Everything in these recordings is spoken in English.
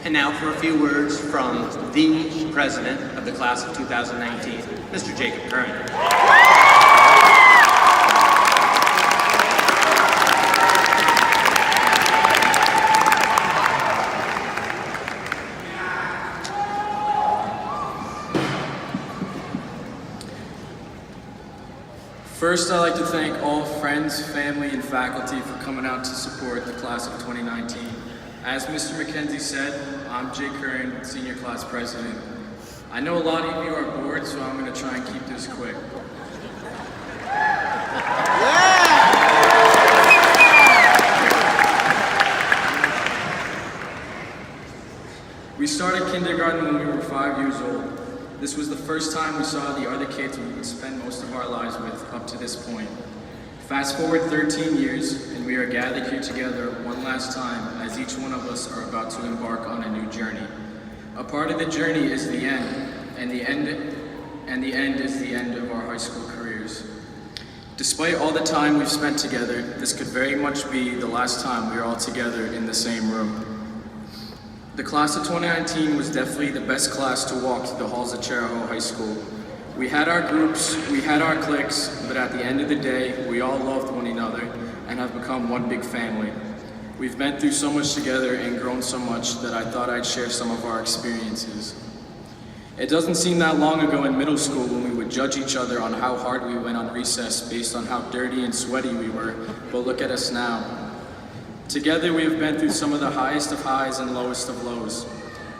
And now for a few words from the president of the class of 2019, Mr. Jacob Curran. First, I'd like to thank all friends, family, and faculty for coming out to support the class of 2019. As Mr. McKenzie said, I'm Jay Curran, Senior Class President. I know a lot of you are bored, so I'm going to try and keep this quick. We started kindergarten when we were 5 years old. This was the first time we saw the other kids we would spend most of our lives with up to this point. Fast forward 13 years, and we are gathered here together one last time as each one of us are about to embark on a new journey. A part of the journey is the end, and the end is the end of our high school careers. Despite all the time we've spent together, this could very much be the last time we are all together in the same room. The class of 2019 was definitely the best class to walk through the halls of CHARIHO High School. We had our groups, we had our cliques, but at the end of the day, we all loved one another and have become one big family. We've been through so much together and grown so much that I thought I'd share some of our experiences. It doesn't seem that long ago in middle school when we would judge each other on how hard we went on recess based on how dirty and sweaty we were, but look at us now. Together we have been through some of the highest of highs and lowest of lows.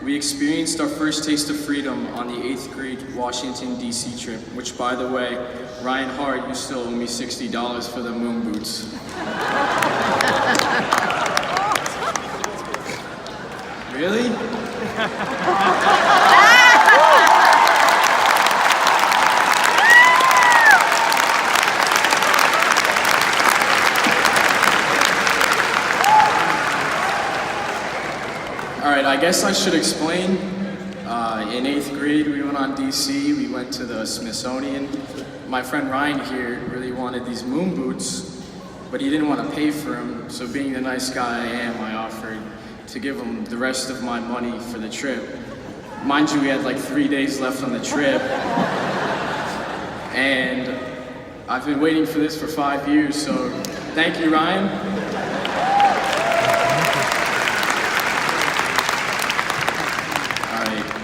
We experienced our first taste of freedom on the 8th grade Washington, D.C. trip, which, by the way, Ryan Hart, you still owe me $60 for the moon boots. Really? All right, I guess I should explain. In 8th grade, we went on DC, we went to the Smithsonian. My friend Ryan here really wanted these moon boots, but he didn't want to pay for them, so being the nice guy I am, I offered to give him the rest of my money for the trip. Mind you, we had like 3 days left on the trip, and I've been waiting for this for 5 years, so thank you, Ryan.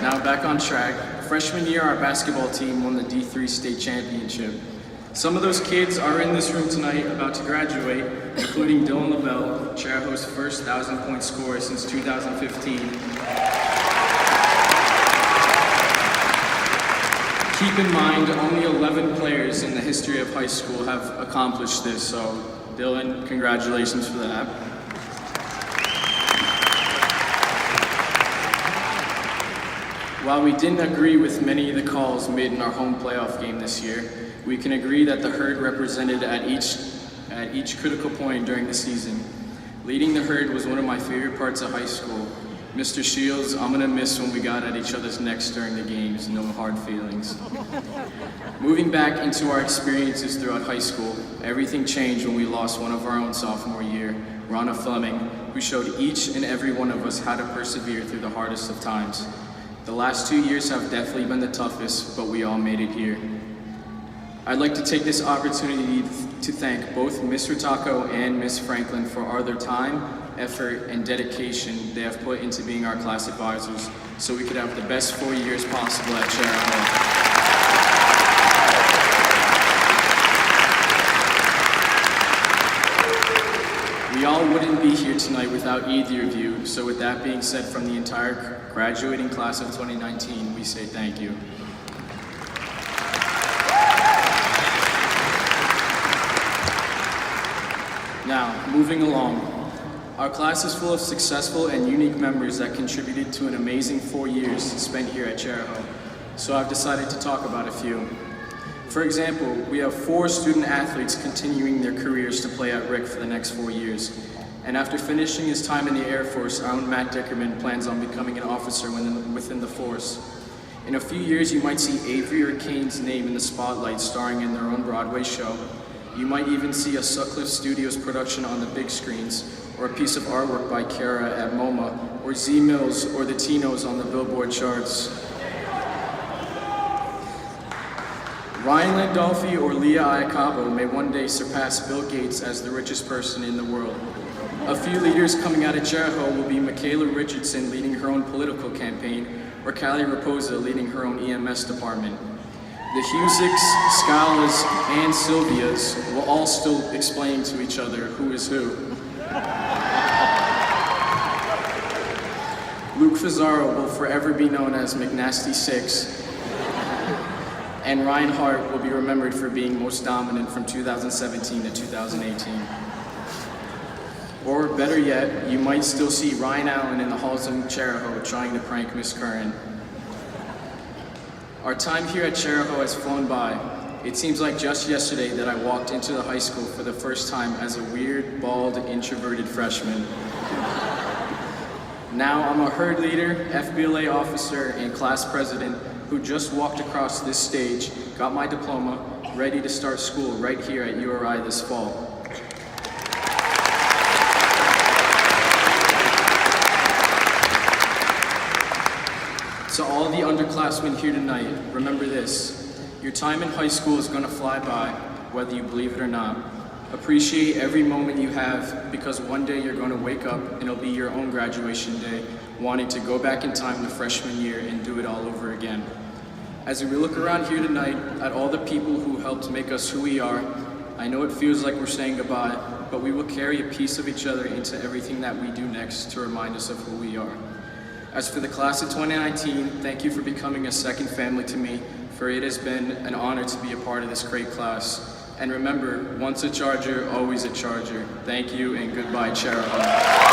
Now back on track. Freshman year, our basketball team won the D3 state championship. Some of those kids are in this room tonight about to graduate, including Dylan LaBelle, CHARIHO's first 1,000-point scorer since 2015. Keep in mind, only 11 players in the history of high school have accomplished this, so Dylan, congratulations for that. While we didn't agree with many of the calls made in our home playoff game this year, we can agree that the Herd represented at each critical point during the season. Leading the Herd was one of my favorite parts of high school. Mr. Shields, I'm gonna miss when we got at each other's necks during the games, no hard feelings. Moving back into our experiences throughout high school, everything changed when we lost one of our own sophomore year, Ronna Fleming, who showed each and every one of us how to persevere through the hardest of times. The last 2 years have definitely been the toughest, but we all made it here. I'd like to take this opportunity to thank both Ms. Ritako and Ms. Franklin for all their time, effort, and dedication they have put into being our class advisors so we could have the best 4 years possible at CHARIHO. We all wouldn't be here tonight without either of you, so with that being said, from the entire graduating class of 2019, we say thank you. Now, moving along. Our class is full of successful and unique members that contributed to an amazing 4 years spent here at CHARIHO, so I've decided to talk about a few. For example, we have 4 student athletes continuing their careers to play at Rick for the next 4 years. And after finishing his time in the Air Force, our own Matt Dickerman plans on becoming an officer within the force. In a few years, you might see Avery or Kane's name in the spotlight starring in their own Broadway show. You might even see a Sutcliffe Studios production on the big screens, or a piece of artwork by Kara at MoMA, or Z Mills or the Tinos on the Billboard charts. Ryan Landolfi or Leah Iacabo may one day surpass Bill Gates as the richest person in the world. A few leaders coming out of CHARIHO will be Michaela Richardson leading her own political campaign, or Callie Raposa leading her own EMS department. The Husicks, Scalas, and Sylvias will all still explain to each other who is who. Luke Fazaro will forever be known as McNasty 6, and Ryan Hart will be remembered for being most dominant from 2017 to 2018. Or better yet, you might still see Ryan Allen in the halls of CHARIHO trying to prank Miss Curran. Our time here at CHARIHO has flown by. It seems like just yesterday that I walked into the high school for the first time as a weird, bald, introverted freshman. Now I'm a herd leader, FBLA officer, and class president who just walked across this stage, got my diploma, ready to start school right here at URI this fall. To all the underclassmen here tonight, remember this: your time in high school is going to fly by, whether you believe it or not. Appreciate every moment you have, because one day you're going to wake up and it'll be your own graduation day, wanting to go back in time to freshman year and do it all over again. As we look around here tonight at all the people who helped make us who we are, I know it feels like we're saying goodbye, but we will carry a piece of each other into everything that we do next to remind us of who we are. As for the class of 2019, thank you for becoming a second family to me, for it has been an honor to be a part of this great class. And remember, once a Charger, always a Charger. Thank you and goodbye, CHARIHO.